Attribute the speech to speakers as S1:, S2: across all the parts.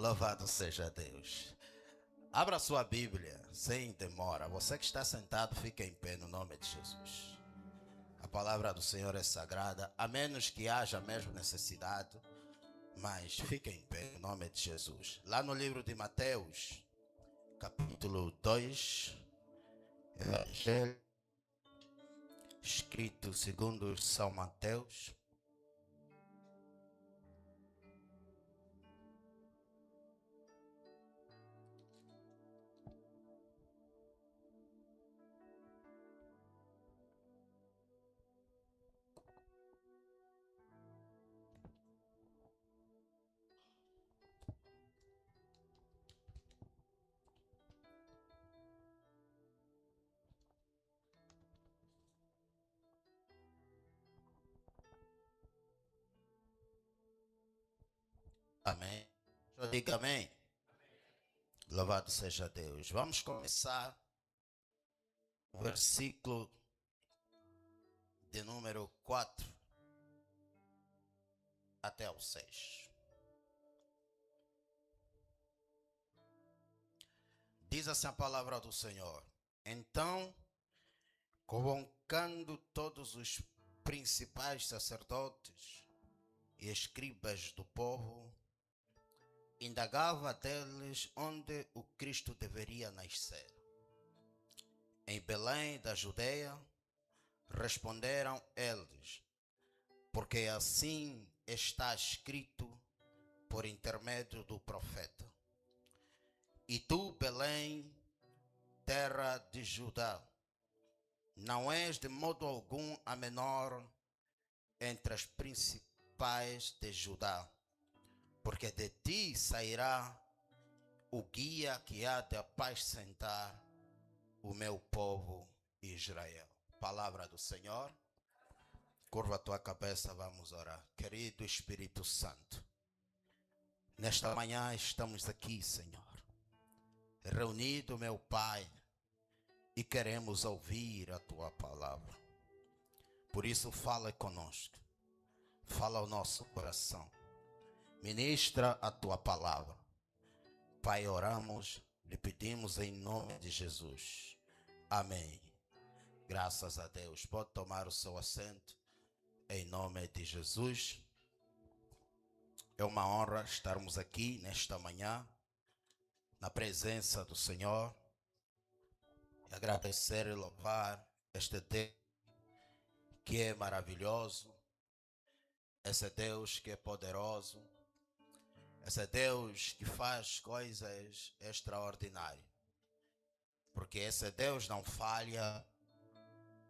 S1: Louvado seja Deus. Abra sua Bíblia, sem demora. Você que está sentado, fique em pé no nome de Jesus. A palavra do Senhor é sagrada, a menos que haja mesmo necessidade, mas fique em pé no nome de Jesus. Lá no livro de Mateus, capítulo 2, Evangelho, escrito segundo São Mateus. Amém. Eu digo amém. Louvado seja Deus. Vamos começar o versículo de número 4 até o 6. Diz assim a palavra do Senhor. Então, convocando todos os principais sacerdotes e escribas do povo, indagava deles onde o Cristo deveria nascer. Em Belém da Judeia, responderam eles, porque assim está escrito por intermédio do profeta. E tu, Belém, terra de Judá, não és de modo algum a menor entre as principais de Judá, porque de ti sairá o guia que há de apacentar o meu povo Israel. Palavra do Senhor. Curva a tua cabeça, vamos orar. Querido Espírito Santo, nesta manhã estamos aqui, Senhor, reunido, meu Pai, e queremos ouvir a tua palavra. Por isso, fala conosco, fala ao nosso coração, ministra a tua palavra. Pai, oramos, lhe pedimos em nome de Jesus. Amém. Graças a Deus. Pode tomar o seu assento em nome de Jesus. É uma honra estarmos aqui nesta manhã, na presença do Senhor, e agradecer e louvar este Deus que é maravilhoso, esse Deus que é poderoso, esse Deus que faz coisas extraordinárias. Porque esse Deus não falha,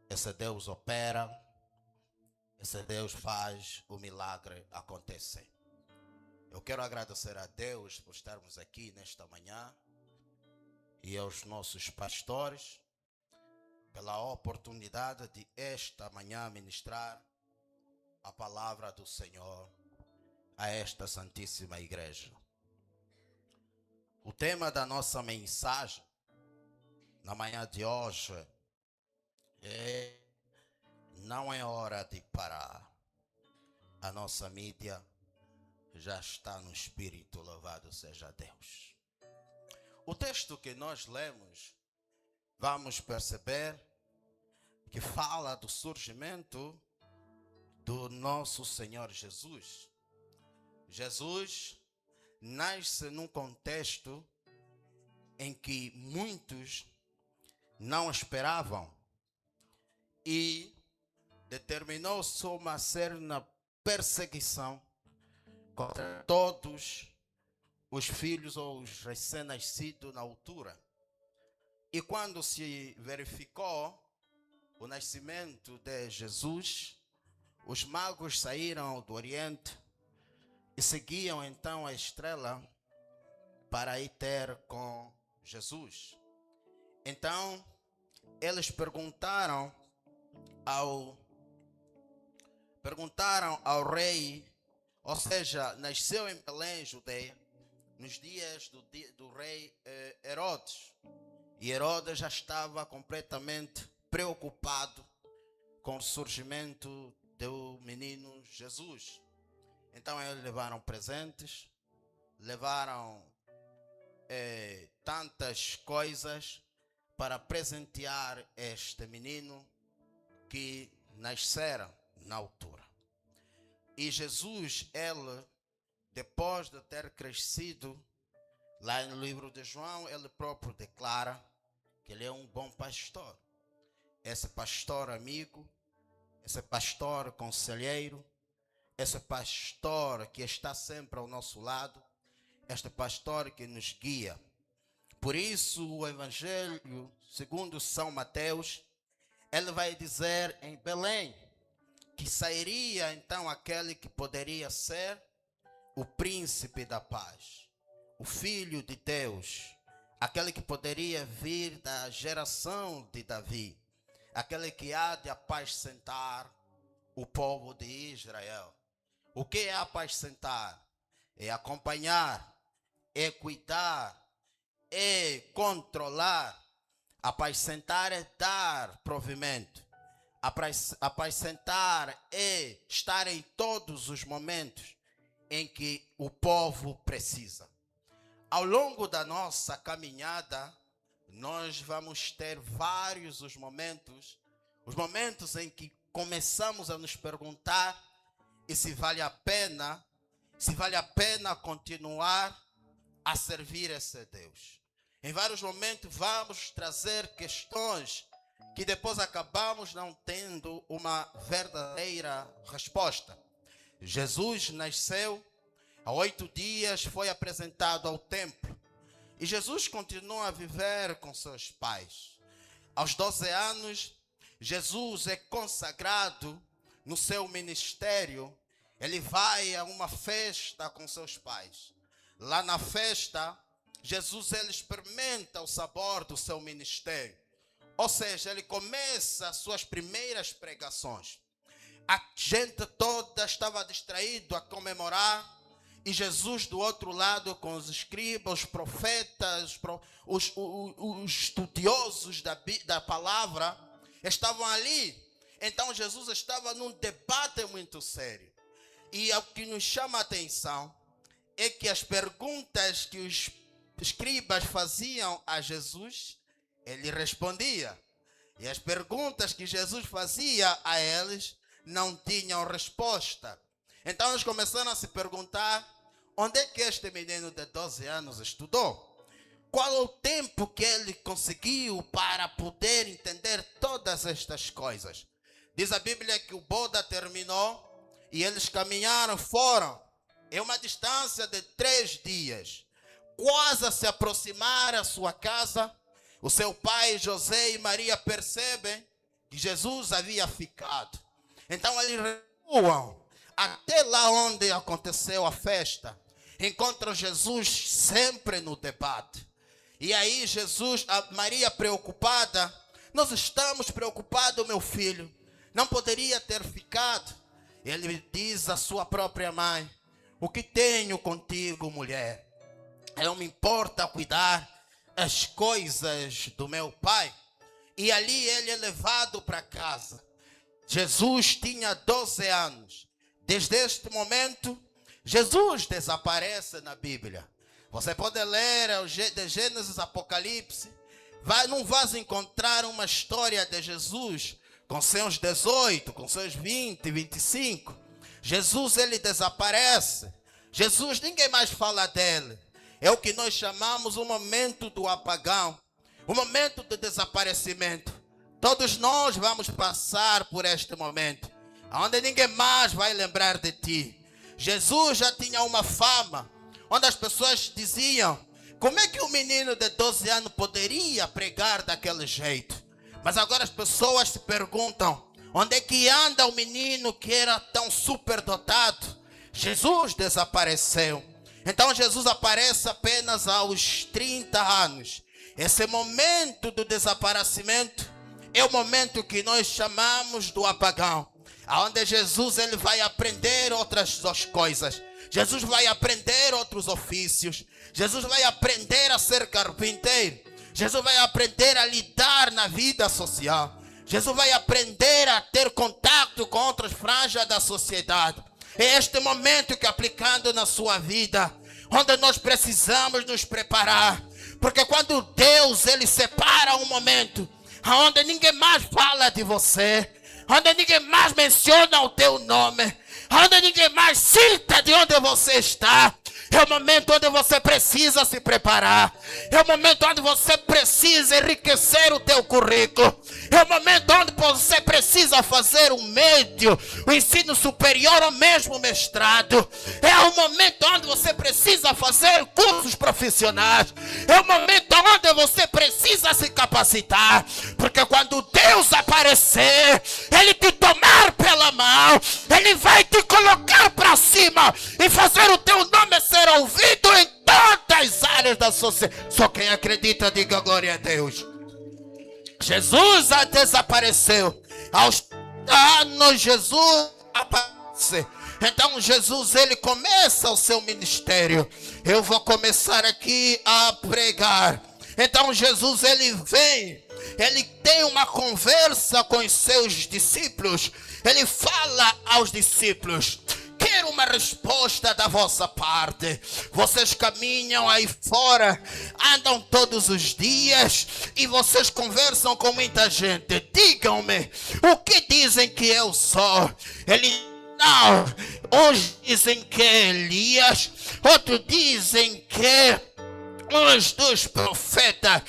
S1: esse Deus opera, esse Deus faz o milagre acontecer. Eu quero agradecer a Deus por estarmos aqui nesta manhã e aos nossos pastores pela oportunidade de esta manhã ministrar a palavra do Senhor a esta Santíssima Igreja. O tema da nossa mensagem na manhã de hoje é: não é hora de parar. A nossa mídia já está no Espírito, louvado seja Deus. O texto que nós lemos, vamos perceber que fala do surgimento do nosso Senhor Jesus. Jesus nasce num contexto em que muitos não esperavam e determinou-se uma certa perseguição contra todos os filhos ou os recém-nascidos na altura. E quando se verificou o nascimento de Jesus, os magos saíram do Oriente e seguiam então a estrela para ir ter com Jesus. Então, eles perguntaram ao rei, ou seja, nasceu em Belém, Judeia, nos dias do rei Herodes. E Herodes já estava completamente preocupado com o surgimento do menino Jesus. Então eles levaram presentes, levaram tantas coisas para presentear este menino que nascera na altura. E Jesus, ele, depois de ter crescido, lá no livro de João, ele próprio declara que ele é um bom pastor. Esse pastor amigo, esse pastor conselheiro, esse pastor que está sempre ao nosso lado, este pastor que nos guia. Por isso o Evangelho, segundo São Mateus, ele vai dizer em Belém que sairia então aquele que poderia ser o príncipe da paz, o filho de Deus, aquele que poderia vir da geração de Davi, aquele que há de apacentar o povo de Israel. O que é apacentar? É acompanhar, é cuidar, é controlar. Apacentar é dar provimento. Apacentar é estar em todos os momentos em que o povo precisa. Ao longo da nossa caminhada, nós vamos ter vários os momentos em que começamos a nos perguntar e se vale a pena continuar a servir esse Deus. Em vários momentos vamos trazer questões que depois acabamos não tendo uma verdadeira resposta. Jesus nasceu, há 8 dias foi apresentado ao templo. E Jesus continua a viver com seus pais. Aos 12 anos, Jesus é consagrado no seu ministério. Ele vai a uma festa com seus pais. Lá na festa, Jesus ele experimenta o sabor do seu ministério. Ou seja, ele começa as suas primeiras pregações. A gente toda estava distraída a comemorar. E Jesus do outro lado com os escribas, os profetas, os estudiosos da palavra estavam ali. Então Jesus estava num debate muito sério. E o que nos chama a atenção é que as perguntas que os escribas faziam a Jesus, ele respondia. E as perguntas que Jesus fazia a eles não tinham resposta. Então eles começaram a se perguntar: onde é que este menino de 12 anos estudou? Qual é o tempo que ele conseguiu para poder entender todas estas coisas? Diz a Bíblia que o boda terminou e eles caminharam, foram. É uma distância de 3 dias. Quase a se aproximar à sua casa, o seu pai José e Maria percebem que Jesus havia ficado. Então eles recuam até lá onde aconteceu a festa. Encontram Jesus sempre no debate. E aí Maria preocupada: nós estamos preocupados, meu filho. Não poderia ter ficado. Ele diz à sua própria mãe: o que tenho contigo, mulher? Não me importa cuidar as coisas do meu pai. E ali ele é levado para casa. Jesus tinha 12 anos. Desde este momento, Jesus desaparece na Bíblia. Você pode ler de Gênesis, Apocalipse. Não vais encontrar uma história de Jesus com seus 18, com seus 20, 25. Jesus, ele desaparece. Jesus, ninguém mais fala dele. É o que nós chamamos o momento do apagão. O momento do desaparecimento. Todos nós vamos passar por este momento, onde ninguém mais vai lembrar de ti. Jesus já tinha uma fama, onde as pessoas diziam: como é que um menino de 12 anos poderia pregar daquele jeito? Mas agora as pessoas se perguntam: onde é que anda o menino que era tão superdotado? Jesus desapareceu. Então Jesus aparece apenas aos 30 anos. Esse momento do desaparecimento é o momento que nós chamamos do apagão, onde Jesus ele vai aprender outras coisas. Jesus vai aprender outros ofícios. Jesus vai aprender a ser carpinteiro. Jesus vai aprender a lidar na vida social. Jesus vai aprender a ter contato com outras franjas da sociedade. É este momento que, aplicando na sua vida, onde nós precisamos nos preparar. Porque quando Deus, Ele separa um momento onde ninguém mais fala de você, onde ninguém mais menciona o teu nome, onde ninguém mais cita de onde você está, é o momento onde você precisa se preparar. É o momento onde você precisa enriquecer o teu currículo. É o momento onde você precisa fazer o médio, o ensino superior ou mesmo o mestrado. É o momento onde você precisa fazer cursos profissionais. É o momento onde você precisa se capacitar. Porque quando Deus aparecer, Ele te tomar pela mão, Ele vai te colocar para cima e fazer o teu nome ser ouvido em todas as áreas da sociedade. Só quem acredita, diga glória a Deus. Jesus desapareceu. Aos anos Jesus aparece. Então Jesus, ele começa o seu ministério. Eu vou começar aqui a pregar. Então Jesus, ele vem. Ele tem uma conversa com os seus discípulos. Ele fala aos discípulos: quero uma resposta da vossa parte. Vocês caminham aí fora, andam todos os dias e vocês conversam com muita gente. Digam-me, o que dizem que eu sou? Uns dizem que é Elias, outros dizem que uns dos profetas.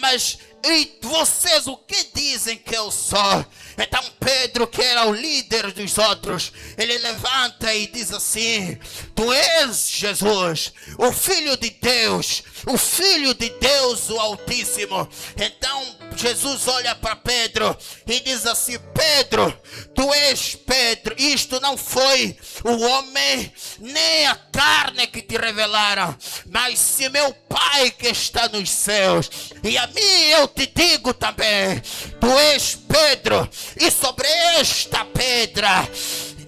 S1: Mas e vocês o que dizem que eu sou? Então Pedro, que era o líder dos outros, ele levanta e diz assim: tu és Jesus, o Filho de Deus, o Filho de Deus, o Altíssimo. Então Jesus olha para Pedro e diz assim: Pedro, tu és Pedro. Isto não foi o homem nem a carne que te revelaram, mas sim meu Pai que está nos céus. E a mim eu te digo também: tu és Pedro, e sobre esta pedra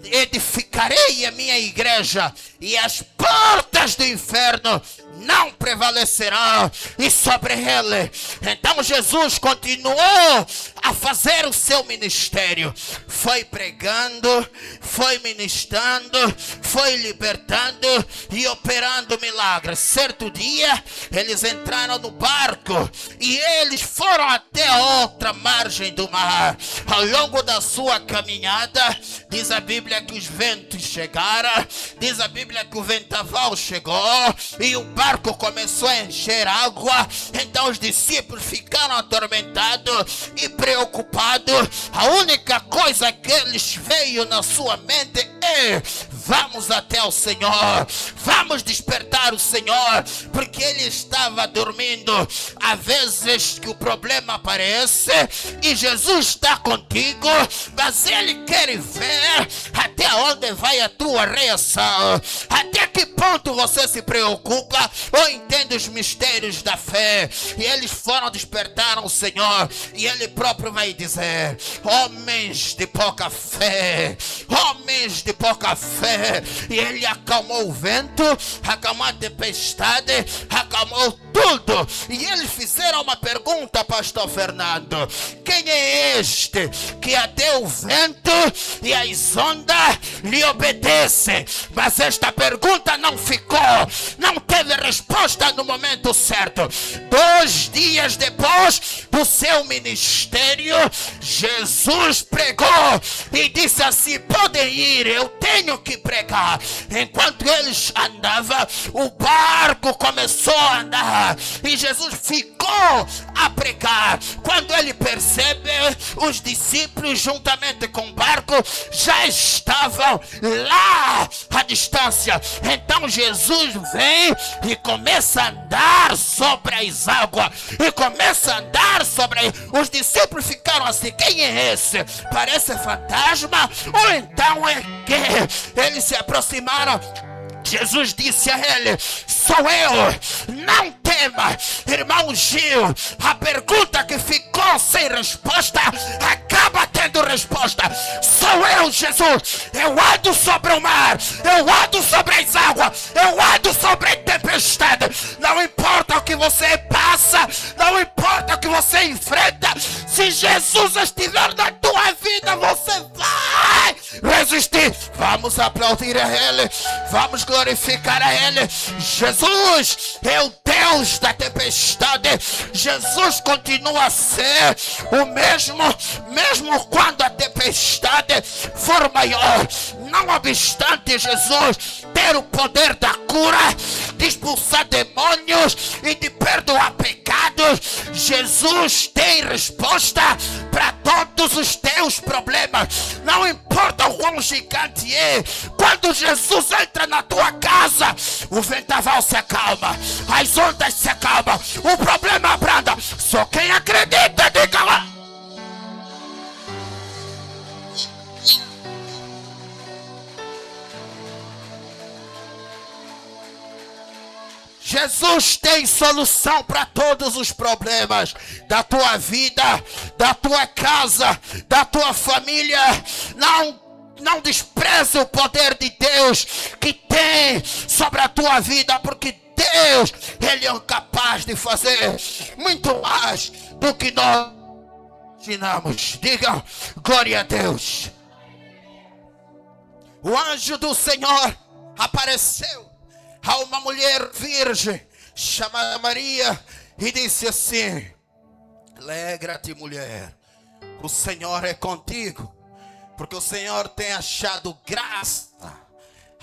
S1: edificarei a minha igreja, e as portas do inferno não prevalecerão e sobre ele. Então Jesus continuou a fazer o seu ministério. Foi pregando, foi ministrando, foi libertando e operando milagres. Certo dia, eles entraram no barco e eles foram até a outra margem do mar. Ao longo da sua caminhada, diz a Bíblia que os ventos chegaram, diz a Bíblia que o ventaval chegou e o barco começou a encher água. Então os discípulos ficaram atormentados e preocupados. A única coisa que eles veio na sua mente é: vamos até o Senhor, vamos despertar o Senhor, porque ele estava dormindo. Há vezes que o problema aparece e Jesus está contigo, mas ele quer ver até onde vai a tua reação, até que ponto você se preocupa ou entende os mistérios da fé. E eles foram despertar o Senhor, e ele próprio vai dizer: homens de pouca fé, homens de pouca fé. E ele acalmou o vento, acalmou a tempestade, acalmou tudo. E eles fizeram uma pergunta, pastor Fernando: quem é este que até o vento e as ondas lhe obedecem? Mas esta pergunta não ficou, não teve resposta no momento certo. 2 dias depois do seu ministério, Jesus pregou e disse assim: podem ir, eu tenho que pregar. Enquanto eles andavam, o barco começou a andar e Jesus ficou a pregar. Quando ele percebe, os discípulos juntamente com o barco já estavam lá à distância. Então Jesus vem e começa a andar sobre as águas, e começa a andar sobre. Os discípulos ficaram assim: quem é esse? Parece fantasma, ou então é que? Eles se aproximaram. Jesus disse a ele: sou eu, não tema. Irmão Gil, a pergunta que ficou sem resposta acaba tendo resposta. Sou eu, Jesus. Eu ando sobre o mar, eu ando sobre as águas, eu ando sobre a tempestade. Não importa o que você passa, não importa o que você enfrenta, se Jesus estiver na tua vida, você vai resistir. Vamos aplaudir a Ele, vamos glorificar a Ele. Jesus é o Deus da tempestade. Jesus continua a ser o mesmo, mesmo quando a tempestade for maior. Não obstante Jesus ter o poder da cura, de expulsar demônios e de perdoar pecados, Jesus tem resposta para todos os teus problemas. Não importa o quão gigante é, quando Jesus entra na tua casa, o vendaval se acalma, as ondas se acalmam, o problema abranda. Só quem acredita, diga lá. Jesus tem solução para todos os problemas da tua vida, da tua casa, da tua família. Não despreze o poder de Deus que tem sobre a tua vida, porque Deus, Ele é capaz de fazer muito mais do que nós imaginamos. Diga glória a Deus. O anjo do Senhor apareceu a uma mulher virgem chamada Maria e disse assim: alegra-te, mulher, o Senhor é contigo, porque o Senhor tem achado graça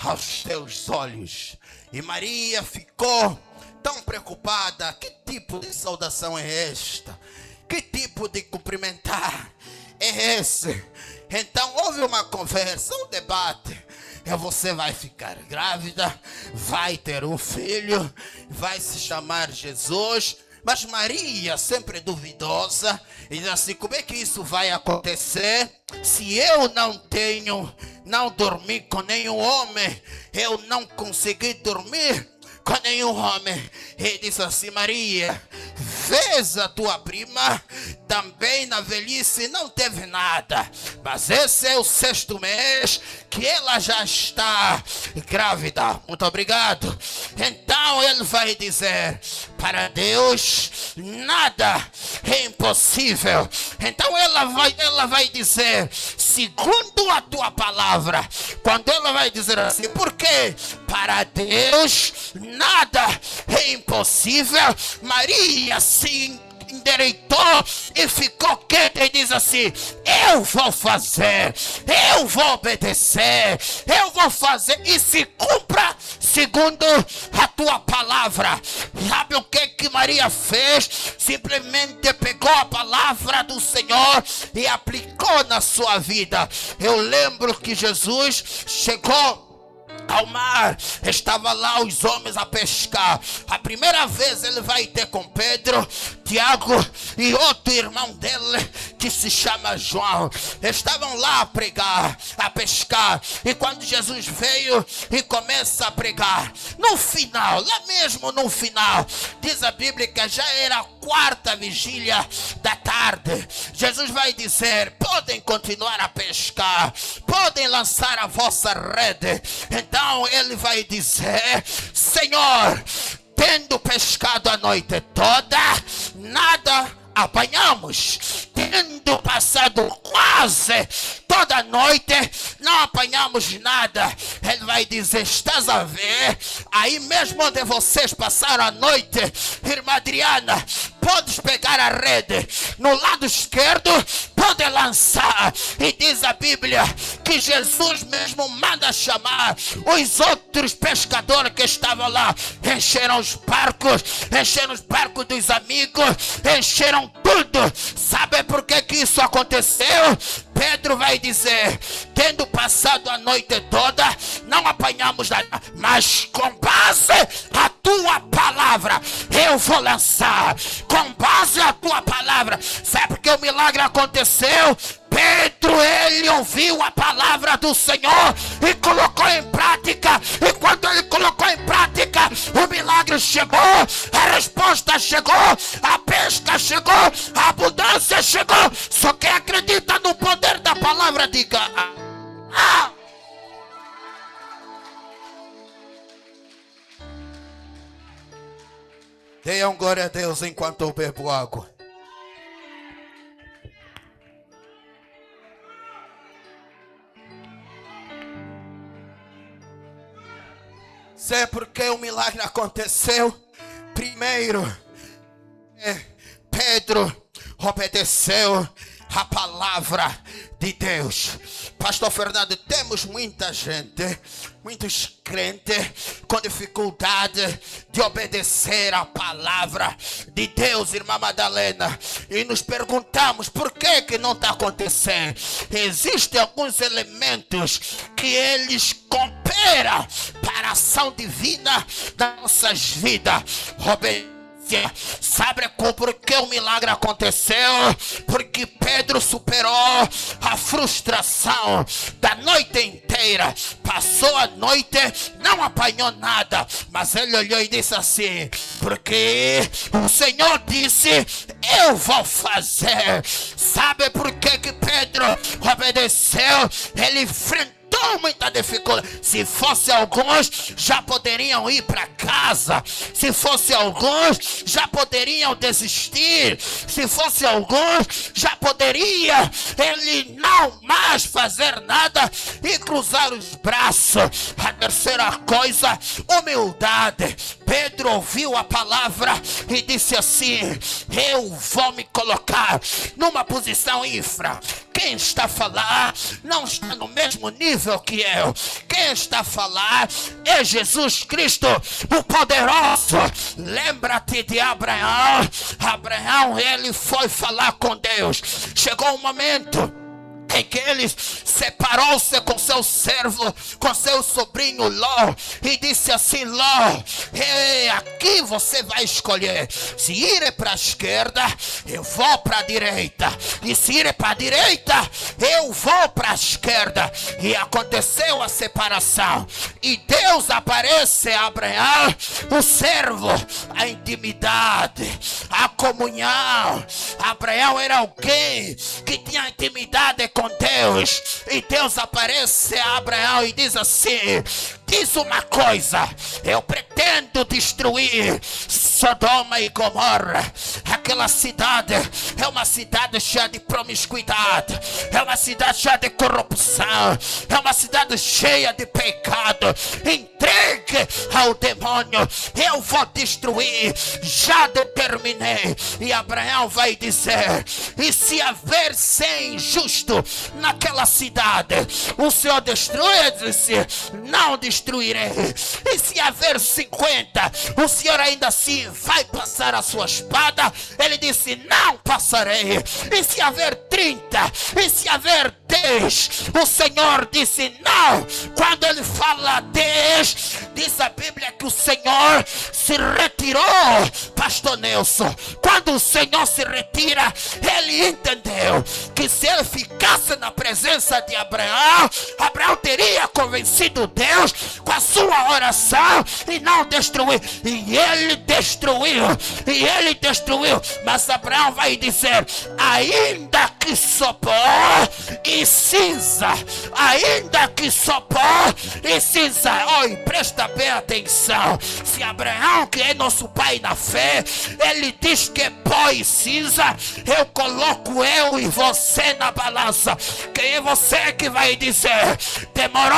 S1: aos teus olhos. E Maria ficou tão preocupada. Que tipo de saudação é esta? Que tipo de cumprimentar é esse? Então houve uma conversa, um debate. Você vai ficar grávida, vai ter um filho, vai se chamar Jesus. Mas Maria, sempre duvidosa, e diz assim: como é que isso vai acontecer se eu não dormi com nenhum homem? Eu não consegui dormir com nenhum homem. E diz assim: Maria, vês a tua prima, também na velhice não teve nada, mas esse é o 6º mês que ela já está grávida. Muito obrigado. Então ele vai dizer: para Deus nada é impossível. Então ela vai dizer: segundo a tua palavra. Quando ela vai dizer assim, porque para Deus nada é impossível, Maria se endireitou e ficou quieta e diz assim: eu vou fazer, eu vou obedecer, eu vou fazer, e se cumpra segundo a tua palavra. Sabe o que Maria fez? Simplesmente pegou a palavra do Senhor e aplicou na sua vida. Eu lembro que Jesus chegou ao mar, estava lá os homens a pescar. A primeira vez ele vai ter com Pedro, Tiago e outro irmão dele que se chama João. Estavam lá a pregar, a pescar. E quando Jesus veio e começa a pregar, no final, lá mesmo no final, diz a Bíblia que já era a 4ª vigília da tarde. Jesus vai dizer: podem continuar a pescar, podem lançar a vossa rede. Então ele vai dizer: Senhor, tendo pescado a noite toda, nada apanhamos. Tendo passado quase toda a noite, não apanhamos nada. Ele vai dizer: estás a ver? Aí mesmo onde vocês passaram a noite, irmã Adriana, podes pegar a rede no lado esquerdo, pode lançar. E diz a Bíblia que Jesus mesmo manda chamar os outros pescadores que estavam lá. Encheram os barcos dos amigos, encheram tudo. Sabe por que isso aconteceu? Pedro vai dizer: tendo passado a noite toda, não apanhamos nada, mas com base a tua palavra eu vou lançar. Com base a tua palavra. Sabe por que o milagre aconteceu? Pedro, ele ouviu a palavra do Senhor e colocou em prática. E quando ele colocou em prática, o milagre chegou, a resposta chegou, a pesca chegou, a abundância chegou. Só quem acredita no poder da palavra, diga: ah! Deem glória a Deus enquanto eu bebo água. Sei porque o milagre aconteceu. Primeiro, Pedro obedeceu a palavra de Deus. Pastor Fernando, temos muita gente, muitos crentes com dificuldade de obedecer a palavra de Deus, irmã Madalena, e nos perguntamos por que não está acontecendo. Existem alguns elementos que eles cooperam para a ação divina das nossas vidas. Sabe por que o milagre aconteceu? Porque Pedro superou a frustração da noite inteira. Passou a noite, não apanhou nada, mas ele olhou e disse assim: porque o Senhor disse, eu vou fazer. Sabe por que Pedro obedeceu? Ele enfrentou muita dificuldade. Se fosse alguns, já poderiam ir para casa. Se fosse alguns, já poderiam desistir. Se fosse alguns, já poderia ele não mais fazer nada e cruzar os braços. A terceira coisa, humildade. Pedro ouviu a palavra e disse assim: eu vou me colocar numa posição infra. Quem está a falar não está no mesmo nível que eu. Quem está a falar é Jesus Cristo, o poderoso. Lembra-te de Abraão. Abraão, ele foi falar com Deus. Chegou um momento em que ele separou-se com seu servo, com seu sobrinho Ló, e disse assim: Ló, aqui você vai escolher. Se ir para a esquerda, eu vou para a direita, e se ir para a direita, eu vou para a esquerda. E aconteceu a separação, e Deus aparece a Abraão, o servo, a intimidade, a comunhão. Abraão era alguém que tinha intimidade com Deus, e Deus aparece a Abraão e diz assim: diz uma coisa, eu pretendo destruir Sodoma e Gomorra. Aquela cidade é uma cidade cheia de promiscuidade, é uma cidade cheia de corrupção, é uma cidade cheia de pecado. Entregue ao demônio, eu vou destruir, já determinei. E Abraão vai dizer: e se haver 100 justos naquela cidade, o Senhor destrui? Ele disse: não destruirei. E se haver 50, o Senhor ainda assim vai passar a sua espada? Ele disse: não passarei. E se haver 30, e se haver 10, o Senhor disse: não. Quando ele fala 10, diz a Bíblia que o Senhor se retirou. Pastor Nelson, quando o Senhor se retira, ele entendeu que se ele ficasse na presença de Abraão, Abraão teria convencido Deus com a sua oração e não destruir. E ele destruiu, e ele destruiu. Mas Abraão vai dizer: ainda que só pó e cinza, ainda que só pó e cinza. Oi, presta bem atenção. Se Abraão, que é nosso pai na fé, ele diz que é pó e cinza, eu coloco eu e você na balança. Quem é você que vai dizer: demorou,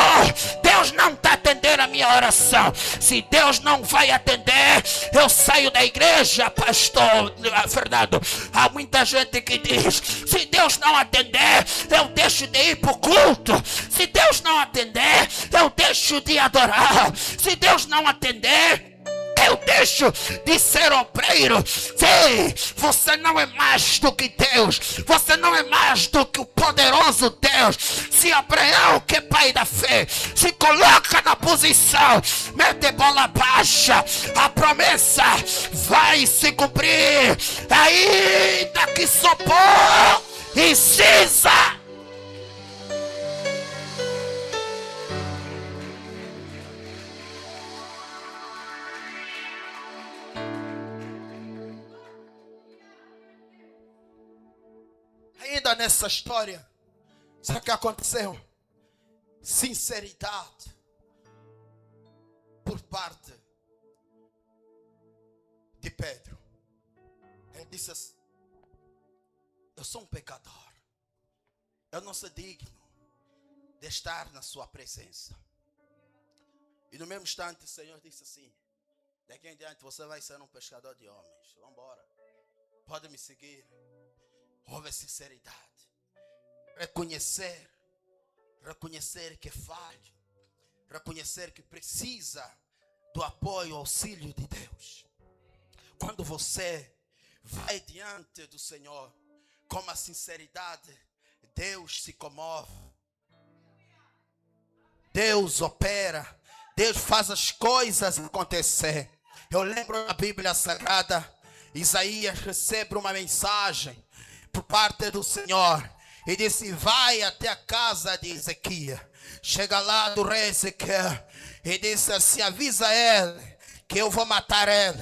S1: Deus não está atendendo a minha oração? Se Deus não vai atender, eu saio da igreja, pastor Fernando. Há muita gente que diz: se Deus não atender, eu deixo de ir para o culto. Se Deus não atender, eu deixo de adorar. Se Deus não atender, eu deixo de ser obreiro. Sim, você não é mais do que Deus. Você não é mais do que o poderoso Deus. Se Abraão, que é pai da fé, se coloca na posição, mete bola baixa, a promessa vai se cumprir. Ainda que só pó e cinza. Ainda nessa história, sabe o que aconteceu? Sinceridade por parte de Pedro. Ele disse assim: eu sou um pecador, eu não sou digno de estar na sua presença. E no mesmo instante o Senhor disse assim: daqui em diante você vai ser um pescador de homens. Vamos embora. Pode me seguir. Houve sinceridade. Reconhecer que é falho. Reconhecer que precisa do apoio, auxílio de Deus. Quando você vai diante do Senhor com a sinceridade, Deus se comove. Deus opera. Deus faz as coisas acontecer. Eu lembro na Bíblia Sagrada, Isaías recebe uma mensagem por parte do Senhor. E disse: vai até a casa de Ezequias. Chega lá do rei Ezequiel. E disse assim: avisa ele que eu vou matar ele.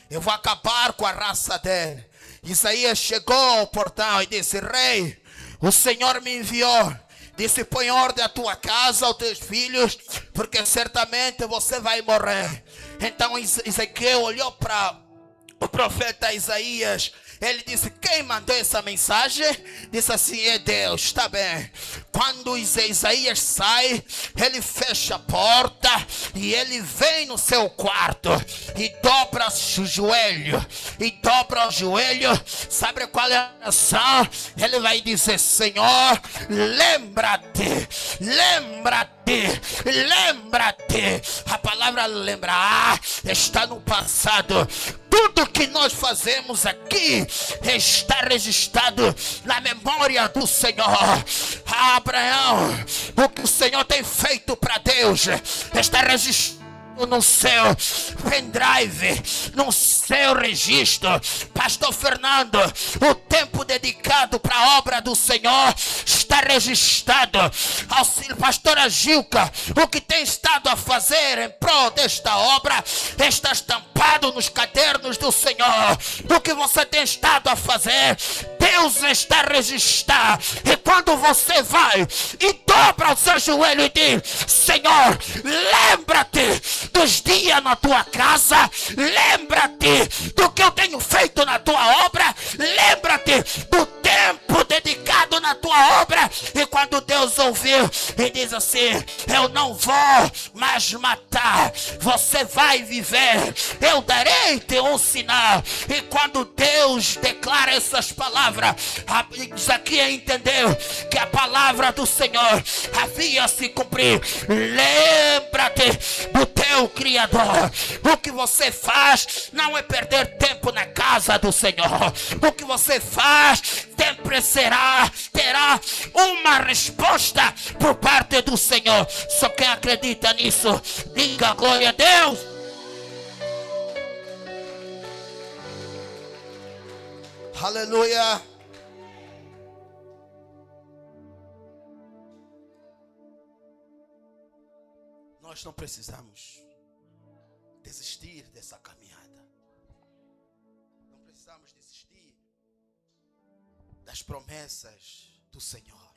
S1: Eu vou acabar com a raça dele. Isaías chegou ao portão e disse: rei, o Senhor me enviou. Disse: põe ordem à tua casa, aos teus filhos, porque certamente você vai morrer. Então Ezequiel olhou para o profeta Isaías. Ele disse: quem mandou essa mensagem? Disse assim: é Deus. Está bem. Quando Isaías sai, ele fecha a porta e ele vem no seu quarto e dobra o joelho. Sabe qual é a oração? Ele vai dizer: Senhor, lembra-te. A palavra lembrar está no passado. Tudo que nós fazemos aqui está registrado na memória do Senhor. Abraão, o que o Senhor tem feito para Deus está registrado no seu pendrive, no seu registro. Pastor Fernando, o tempo dedicado para a obra do Senhor está registrado. Pastora Gilca, o que tem estado a fazer em prol desta obra está estampado nos cadernos do Senhor. O que você tem estado a fazer, Deus está registrado. E quando você vai e dobra o seu joelho e diz: Senhor, lembra-te dos dias na tua casa, lembra-te do que eu tenho feito na tua obra, lembra-te do tempo dedicado na tua obra. E quando Deus ouviu e diz assim: eu não vou mais matar, você vai viver, eu darei-te um sinal. E quando Deus declara essas palavras, Isaías entendeu que a palavra do Senhor havia se cumprido. Lembra-te do teu Criador. O que você faz não é perder tempo na casa do Senhor. O que você faz sempre terá uma resposta por parte do Senhor. Só quem acredita nisso, diga glória a Deus. Aleluia. Nós não precisamos desistir dessa caminhada. Não precisamos desistir das promessas do Senhor.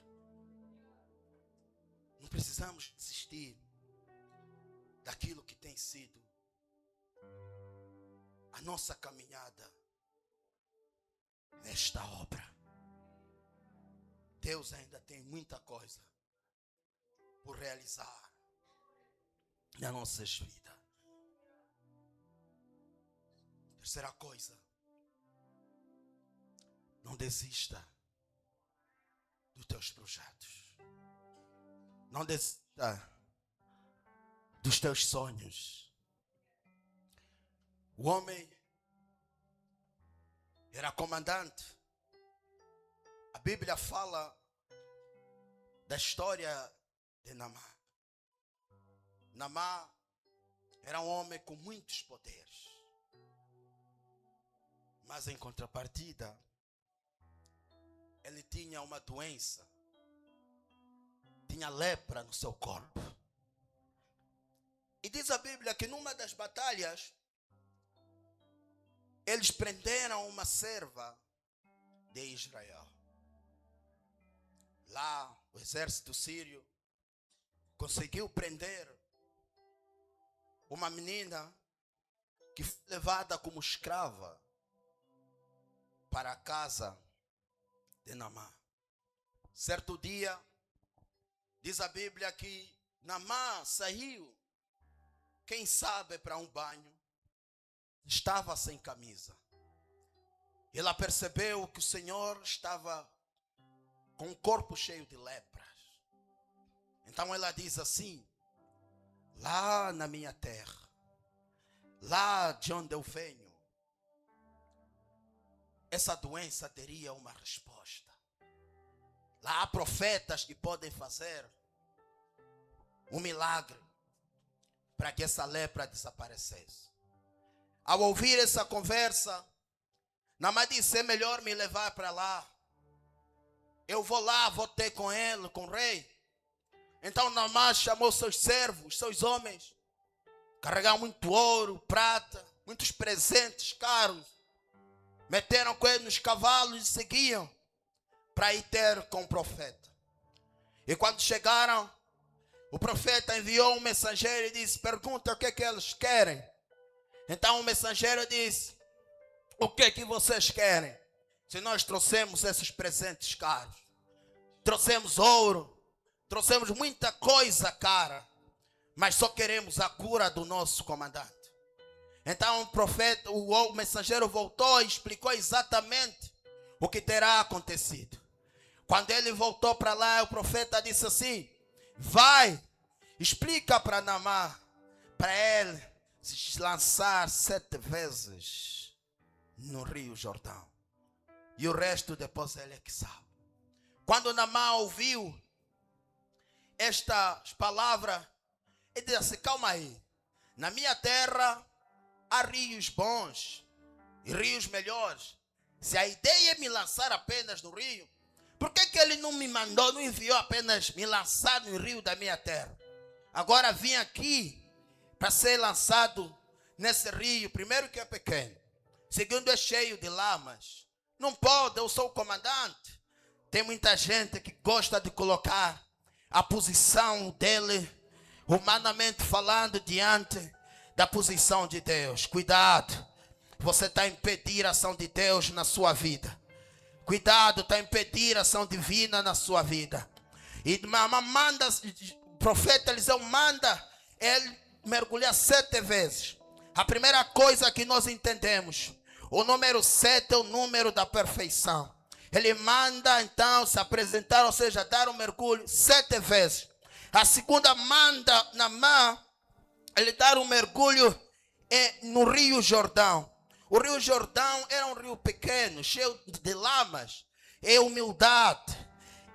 S1: Não precisamos desistir daquilo que tem sido a nossa caminhada nesta obra. Deus ainda tem muita coisa por realizar nas nossas vidas. Terceira coisa: não desista dos teus projetos. Não desista dos teus sonhos. O homem era comandante. A Bíblia fala da história de Naamã. Naamã era um homem com muitos poderes. Mas em contrapartida, ele tinha uma doença. Tinha lepra no seu corpo. E diz a Bíblia que numa das batalhas, eles prenderam uma serva de Israel. Lá, o exército sírio conseguiu prender uma menina que foi levada como escrava para a casa de Naamã. Certo dia, diz a Bíblia que Naamã saiu quem sabe, para um banho. Estava sem camisa. Ela percebeu que o Senhor estava com o corpo cheio de lepras. Então ela diz assim: lá na minha terra, lá de onde eu venho, essa doença teria uma resposta. Lá há profetas que podem fazer um milagre para que essa lepra desaparecesse. Ao ouvir essa conversa, Naamã disse: é melhor me levar para lá. Eu vou lá, vou ter com ele, com o rei. Então Naamã chamou seus servos, seus homens, carregaram muito ouro, prata, muitos presentes caros. Meteram com ele nos cavalos e seguiam para ir ter com o profeta. E quando chegaram, o profeta enviou um mensageiro e disse: pergunta o que é que eles querem. Então o mensageiro disse: o que é que vocês querem? Se nós trouxemos esses presentes caros, trouxemos ouro, trouxemos muita coisa cara, mas só queremos a cura do nosso comandante. Então o profeta, o mensageiro voltou e explicou exatamente o que terá acontecido. Quando ele voltou para lá, o profeta disse assim: vai, explica para Naamã, para ele se lançar 7 vezes no Rio Jordão. E o resto depois ele é que sabe. Quando Naamã ouviu estas palavras, ele disse assim: calma aí, na minha terra há rios bons e rios melhores. Se a ideia é me lançar apenas no rio, por que ele não me mandou, não enviou apenas me lançar no rio da minha terra? Agora vim aqui para ser lançado nesse rio. Primeiro que é pequeno, segundo é cheio de lamas. Não pode, eu sou o comandante. Tem muita gente que gosta de colocar a posição dele, humanamente falando, diante da posição de Deus. Cuidado, você está a impedir a ação de Deus na sua vida. Cuidado, está a impedir a ação divina na sua vida. E manda, o profeta Eliseu manda ele mergulhar 7 vezes. A primeira coisa que nós entendemos, o número 7 é o número da perfeição. Ele manda então se apresentar, ou seja, dar um mergulho 7 vezes. A segunda manda Naamã ele dar um mergulho no Rio Jordão. O Rio Jordão era um rio pequeno, cheio de lamas. É humildade,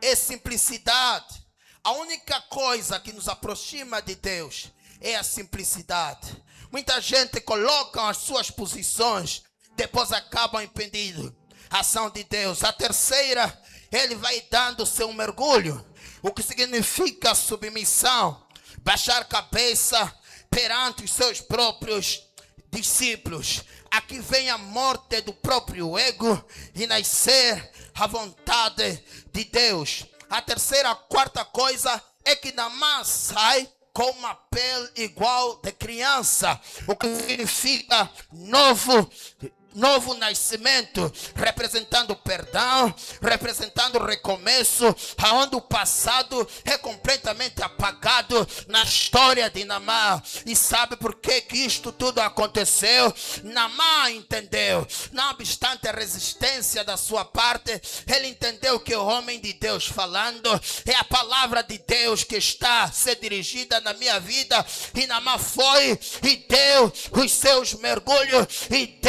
S1: é simplicidade. A única coisa que nos aproxima de Deus é a simplicidade. Muita gente coloca as suas posições, depois acabam impedindo a ação de Deus. A terceira, ele vai dando seu mergulho, o que significa submissão, baixar cabeça perante os seus próprios discípulos. Aqui vem a morte do próprio ego e nascer a vontade de Deus. A terceira, quarta coisa é que Naamã sai com uma pele igual de criança, o que significa novo nascimento, representando perdão, representando recomeço, aonde o passado é completamente apagado na história de Naamã. E sabe por que isto tudo aconteceu? Naamã entendeu, não obstante a resistência da sua parte, ele entendeu que o homem de Deus falando é a palavra de Deus que está a ser dirigida na minha vida. E Naamã foi e deu os seus mergulhos e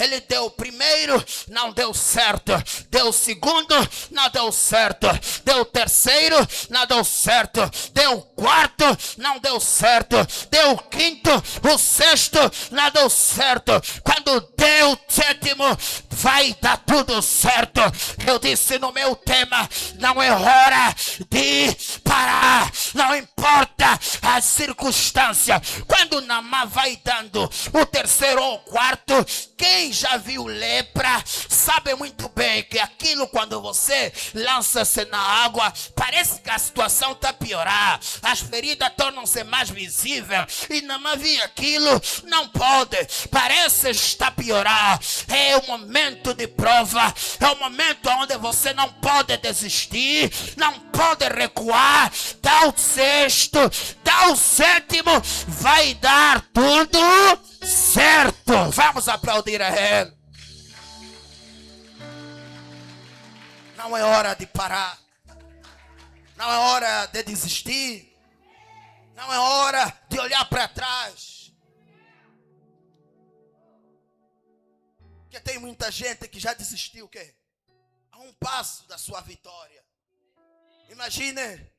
S1: ele deu o primeiro, não deu certo. Deu o segundo, não deu certo. Deu o terceiro, não deu certo. Deu o quarto, não deu certo. Deu o quinto, o sexto, não deu certo. Quando deu o sétimo, vai dar tudo certo. Eu disse no meu tema, não é hora de parar. Não importa a circunstância. Quando Naamã vai dando o terceiro ou o quarto, quem já viu lepra sabe muito bem que aquilo, quando você lança-se na água, parece que a situação está a piorar, as feridas tornam-se mais visíveis. E Naamã via aquilo, não pode, parece estar a piorar. É o momento momento de prova, é um momento onde você não pode desistir, não pode recuar. Dá o sexto, dá o sétimo, vai dar tudo certo. Vamos aplaudir a Ele. Não é hora de parar, não é hora de desistir, não é hora de olhar para trás. Porque tem muita gente que já desistiu, quê? A um passo da sua vitória. Imagine,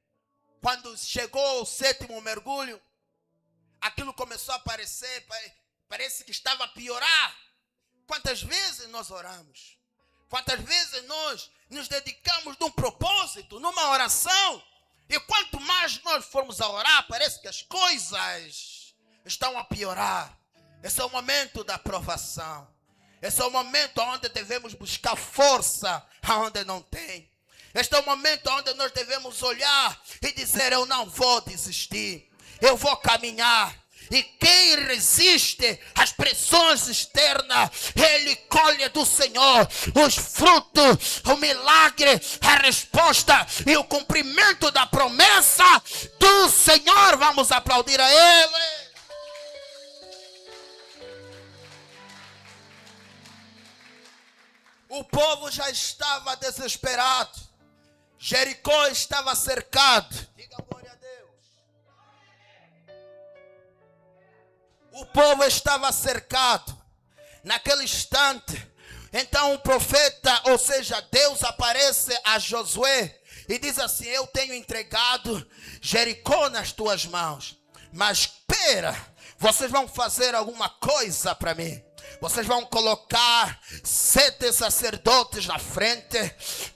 S1: quando chegou o sétimo mergulho, aquilo começou a aparecer, parece que estava a piorar. Quantas vezes nós oramos? Quantas vezes nós nos dedicamos num propósito, numa oração, e quanto mais nós formos a orar, parece que as coisas estão a piorar. Esse é o momento da provação. Esse é o momento onde devemos buscar força aonde não tem. Este é o momento onde nós devemos olhar e dizer: eu não vou desistir, eu vou caminhar. E quem resiste às pressões externas, ele colhe do Senhor os frutos, o milagre, a resposta e o cumprimento da promessa do Senhor. Vamos aplaudir a Ele. O povo já estava desesperado. Jericó estava cercado. Diga glória a Deus. O povo estava cercado. Naquele instante, então o profeta, ou seja, Deus aparece a Josué e diz assim: eu tenho entregado Jericó nas tuas mãos. Mas espera, vocês vão fazer alguma coisa para mim. Vocês vão colocar 7 sacerdotes na frente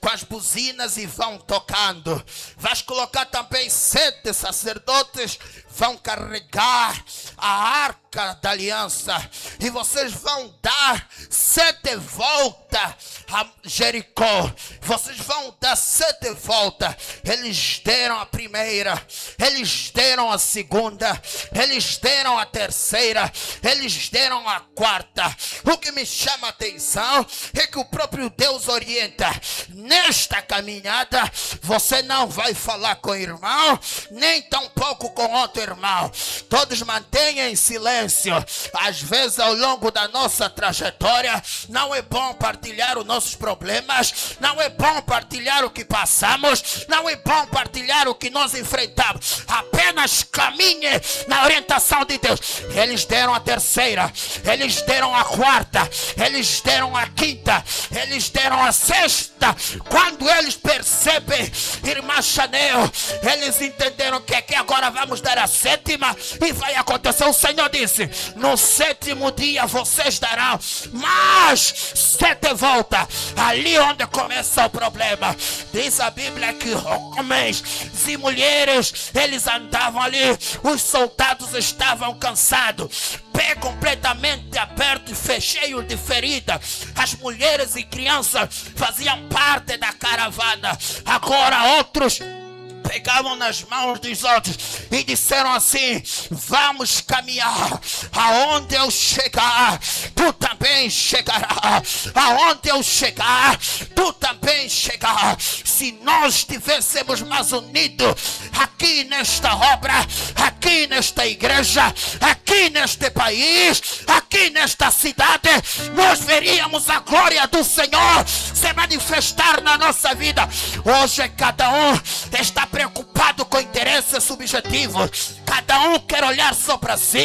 S1: com as buzinas e vão tocando. Vais colocar também 7 sacerdotes, vão carregar a arca da aliança. E vocês vão dar 7 voltas a Jericó. Vocês vão dar 7 voltas. Eles deram a primeira, eles deram a segunda, eles deram a terceira, eles deram a quarta. O que me chama a atenção é que o próprio Deus orienta: nesta caminhada você não vai falar com o irmão, nem tampouco com outro irmão. Todos mantenham em silêncio. Às vezes ao longo da nossa trajetória não é bom partilhar os nossos problemas, não é bom partilhar o que passamos, não é bom partilhar o que nós enfrentamos. Apenas caminhe na orientação de Deus. Eles deram a terceira, eles deram a quarta, eles deram a quinta, eles deram a sexta. Quando eles percebem, irmã Chanel, eles entenderam que aqui agora vamos dar a sétima e vai acontecer. O Senhor disse: no 7º dia vocês darão mais 7 voltas. Ali onde começa o problema. Diz a Bíblia que homens e mulheres, eles andavam ali, os soldados estavam cansados, pé completamente aberto e cheio de ferida. As mulheres e crianças faziam parte da caravana. Agora outros pegavam nas mãos dos outros e disseram assim: vamos caminhar, aonde eu chegar tu também chegarás, aonde eu chegar tu também chegarás. Se nós estivéssemos mais unidos aqui nesta obra, aqui nesta igreja, aqui neste país, aqui nesta cidade, nós veríamos a glória do Senhor se manifestar na nossa vida. Hoje cada um está preocupado com interesses subjetivos. Cada um quer olhar só para si.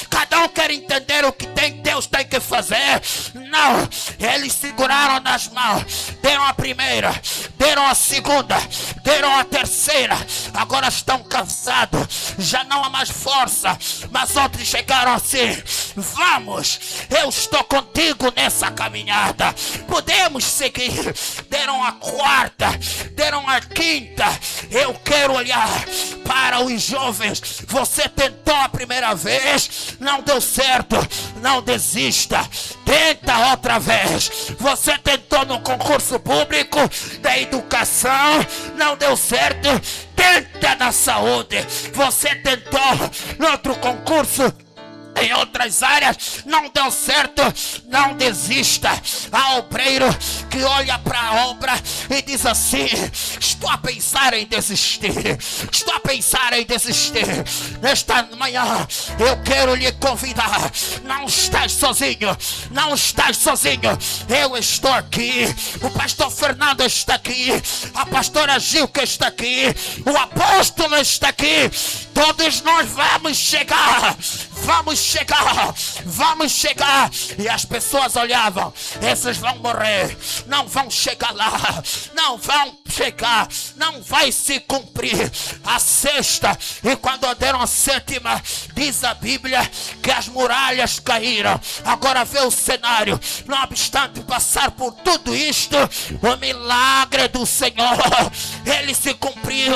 S1: Cada um quer entender o que Deus tem que fazer. Não, eles seguraram nas mãos. Deram a primeira, deram a segunda, deram a terceira. Agora estão cansados, já não há mais força. Mas outros chegaram assim: vamos, eu estou contigo nessa caminhada, podemos seguir. Deram a quarta, deram a quinta. Eu quero olhar para os jovens. Você tentou a primeira vez, não deu certo, não desista, tenta outra vez. Você tentou no concurso público da educação, não deu certo, tenta na saúde. Você tentou no outro concurso em outras áreas não deu certo, não desista. Há obreiro que olha para a obra e diz assim: estou a pensar em desistir, estou a pensar em desistir. Nesta manhã eu quero lhe convidar, não estás sozinho, não estás sozinho. Eu estou aqui, o pastor Fernando está aqui, a pastora Gilca está aqui, o apóstolo está aqui. Todos nós vamos chegar, vamos chegar, vamos chegar. E as pessoas olhavam: esses vão morrer, não vão chegar lá, não vão chegar, não vai se cumprir a sexta. E quando deram a sétima, diz a Bíblia que as muralhas caíram. Agora vê o cenário. Não obstante passar por tudo isto, o milagre do Senhor, ele se cumpriu.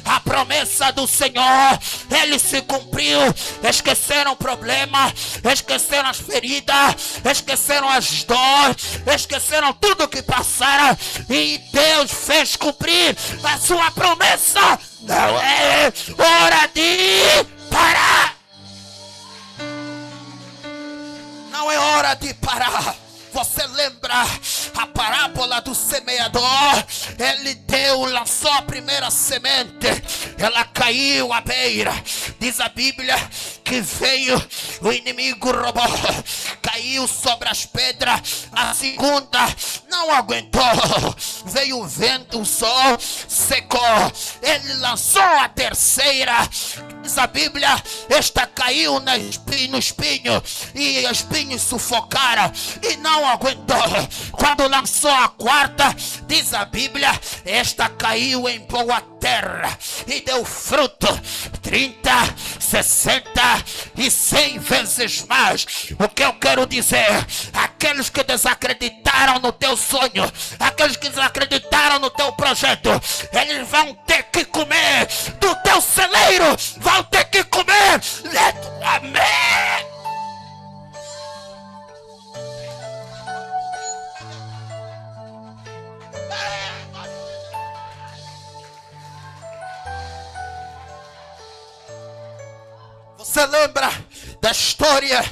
S1: A promessa do Senhor, ele se cumpriu. Esqueceram o problema, esqueceram as feridas, esqueceram as dores, esqueceram tudo que passaram, e Deus fez cumprir a sua promessa. Não é hora de parar. Não é hora de parar. Você lembra a parábola do semeador? Ele lançou a primeira semente, ela caiu à beira. Diz a Bíblia que veio o inimigo, roubou, caiu sobre as pedras. A segunda não aguentou, veio o vento, o sol secou. Ele lançou a terceira. Diz a Bíblia, esta caiu no espinho, e os espinhos sufocaram e não aguentou. Quando lançou a quarta, diz a Bíblia, esta caiu em boa terra e deu fruto 30, 60 e 100 vezes mais. O que eu quero dizer: aqueles que desacreditaram no teu sonho, aqueles que desacreditaram no teu projeto, eles vão ter que comer do teu celeiro, vão ter que comer. Amém. Você lembra da história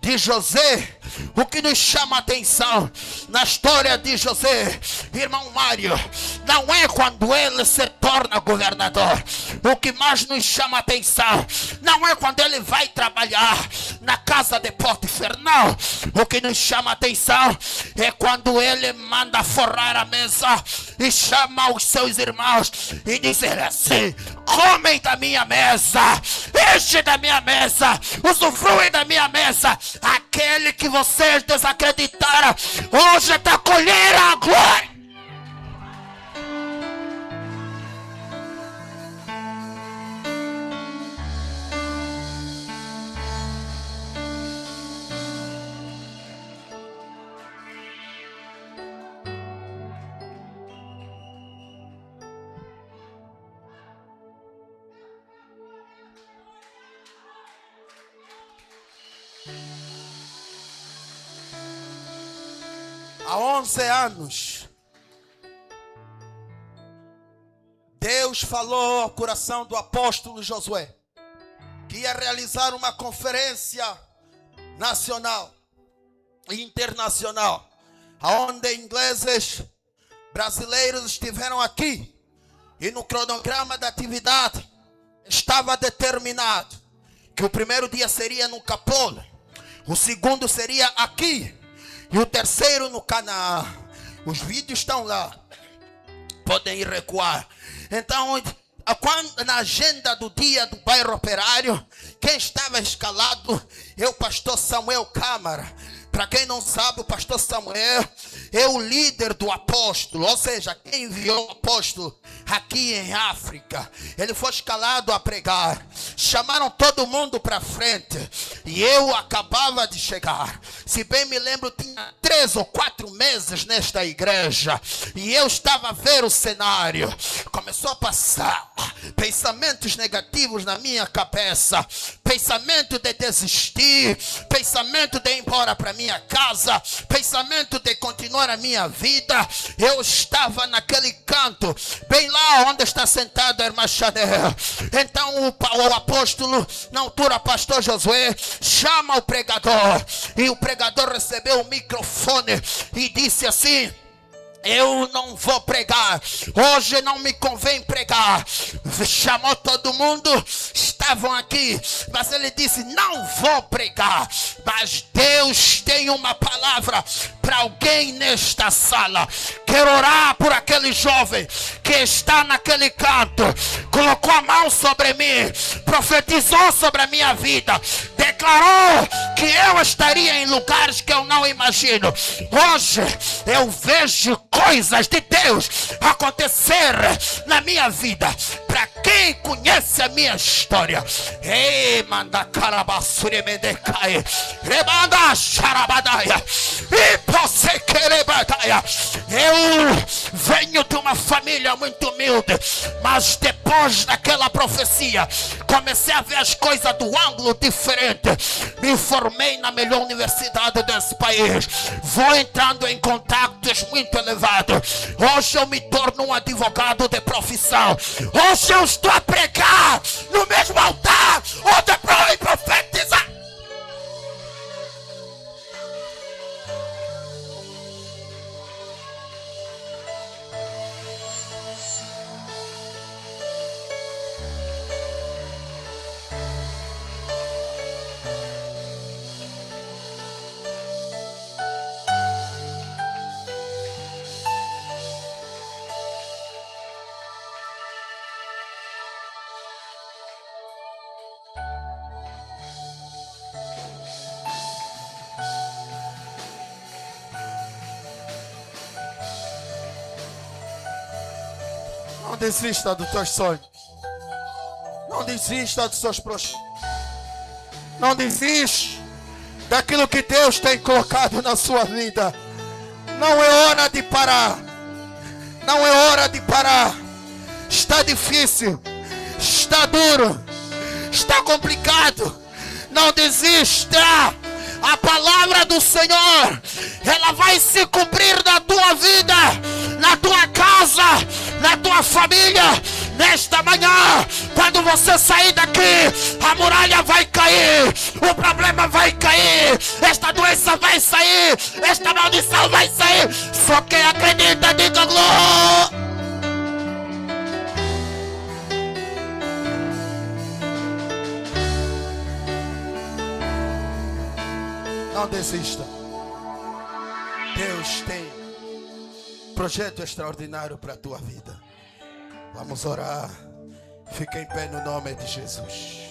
S1: de José? O que nos chama a atenção na história de José, irmão Mário, não é quando ele se torna governador. O que mais nos chama a atenção não é quando ele vai trabalhar na casa de Potifar, não. O que nos chama a atenção é quando ele manda forrar a mesa e chama os seus irmãos e diz assim: comem da minha mesa, enche da minha mesa, usufruem da minha mesa. Aquele que vocês desacreditaram, hoje está colhendo a glória. Há 11 anos, Deus falou ao coração do apóstolo Josué que ia realizar uma conferência nacional e internacional, onde ingleses, brasileiros estiveram aqui, e no cronograma da atividade estava determinado que o primeiro dia seria no Capolo, o segundo seria aqui, e o terceiro no Canaã. Os vídeos estão lá, podem ir recuar. Então, na agenda do dia do bairro Operário, quem estava escalado é o pastor Samuel Câmara. Para quem não sabe, o pastor Samuel é o líder do apóstolo, ou seja, quem enviou o apóstolo aqui em África. Ele foi escalado a pregar. Chamaram todo mundo para frente e eu acabava de chegar. Se bem me lembro, tinha 3 ou 4 meses meses nesta igreja e eu estava a ver o cenário. Começou a passar pensamentos negativos na minha cabeça, pensamento de desistir, pensamento de ir embora para minha casa, pensamento de continuar a minha vida. Eu estava naquele canto, bem lá onde está sentado a irmã Chanel. Então o apóstolo, na altura pastor Josué, chama o pregador, e o pregador recebeu o microfone e disse assim: eu não vou pregar, hoje não me convém pregar. Chamou todo mundo, estavam aqui, mas ele disse: não vou pregar, mas Deus tem uma palavra para alguém nesta sala. Quero orar por aquele jovem que está naquele canto, colocou a mão sobre mim, profetizou sobre a minha vida, declarou que eu estaria em lugares que eu não imagino. Hoje eu vejo coisas de Deus acontecer na minha vida. Para quem conhece a minha história, ei, manda carabassure mendecai, rebanda charabadaia, e você querebadaia. Eu venho de uma família muito humilde, mas depois daquela profecia comecei a ver as coisas do ângulo diferente. Me formei na melhor universidade desse país, vou entrando em contatos muito elevados. Hoje eu me torno um advogado de profissão. Hoje eu estou a pregar no mesmo altar onde eu profetizar. Não desista dos teus sonhos. Não desista dos seus projetos. Não desista daquilo que Deus tem colocado na sua vida. Não é hora de parar. Não é hora de parar. Está difícil. Está duro. Está complicado. Não desista. A palavra do Senhor, ela vai se cumprir na tua vida, na tua casa, na tua família. Nesta manhã, quando você sair daqui, a muralha vai cair, o problema vai cair, esta doença vai sair, esta maldição vai sair. Só quem acredita, diga glória. Não desista. Deus tem projeto extraordinário para a tua vida. Vamos orar. Fica em pé no nome de Jesus.